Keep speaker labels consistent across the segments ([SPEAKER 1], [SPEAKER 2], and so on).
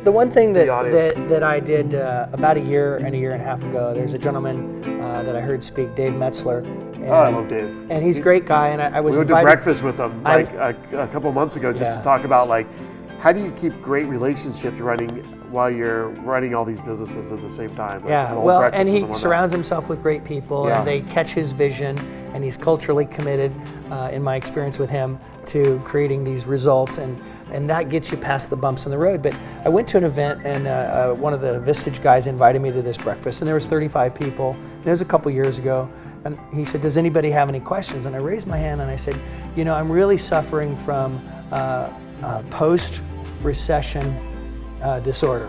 [SPEAKER 1] the one thing
[SPEAKER 2] the audience.
[SPEAKER 1] that I did about a year and a half ago, there's a gentleman that I heard speak, Dave Metzler. And,
[SPEAKER 2] I love Dave.
[SPEAKER 1] And he's a great guy, and I was
[SPEAKER 2] We went to
[SPEAKER 1] invited.
[SPEAKER 2] breakfast with him like a couple months ago just to talk about like, how do you keep great relationships running while you're running all these businesses at the same time? Like,
[SPEAKER 1] Yeah,
[SPEAKER 2] the whole
[SPEAKER 1] well,
[SPEAKER 2] breakfast
[SPEAKER 1] and
[SPEAKER 2] with
[SPEAKER 1] he
[SPEAKER 2] him on that.
[SPEAKER 1] surrounds himself with great people,
[SPEAKER 2] Yeah.
[SPEAKER 1] and they catch his vision, and he's culturally committed, in my experience with him, to creating these results, and that gets you past the bumps in the road. But I went to an event, and one of the Vistage guys invited me to this breakfast, and there was 35 people. And it was a couple years ago, and he said, "Does anybody have any questions?" And I raised my hand, and I said, "You know, I'm really suffering from post-recession disorder.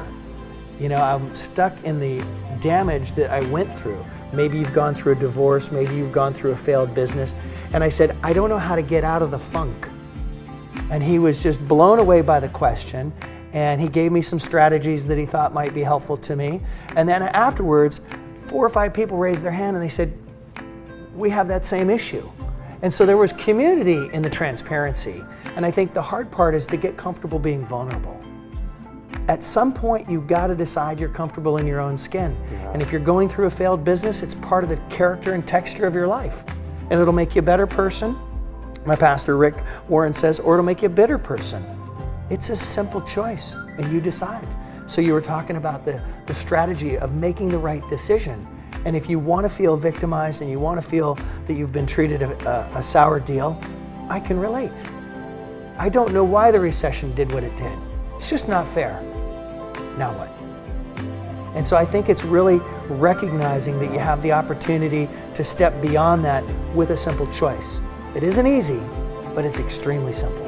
[SPEAKER 1] You know, I'm stuck in the damage that I went through. Maybe you've gone through a divorce, maybe you've gone through a failed business." And I said, "I don't know how to get out of the funk." And he was just blown away by the question, and he gave me some strategies that he thought might be helpful to me. And then afterwards, 4 or 5 people raised their hand and they said, "We have that same issue." And so there was community in the transparency. And I think the hard part is to get comfortable being vulnerable. At some point, you've got to decide you're comfortable in your own skin.
[SPEAKER 2] Yeah.
[SPEAKER 1] And if you're going through a failed business, it's part of the character and texture of your life. And it'll make you a better person. My pastor, Rick Warren, says, or it'll make you a bitter person. It's a simple choice, and you decide. So you were talking about the strategy of making the right decision. And if you want to feel victimized and you want to feel that you've been treated a sour deal, I can relate. I don't know why the recession did what it did. It's just not fair. Now what? And so I think it's really recognizing that you have the opportunity to step beyond that with a simple choice. It isn't easy, but it's extremely simple.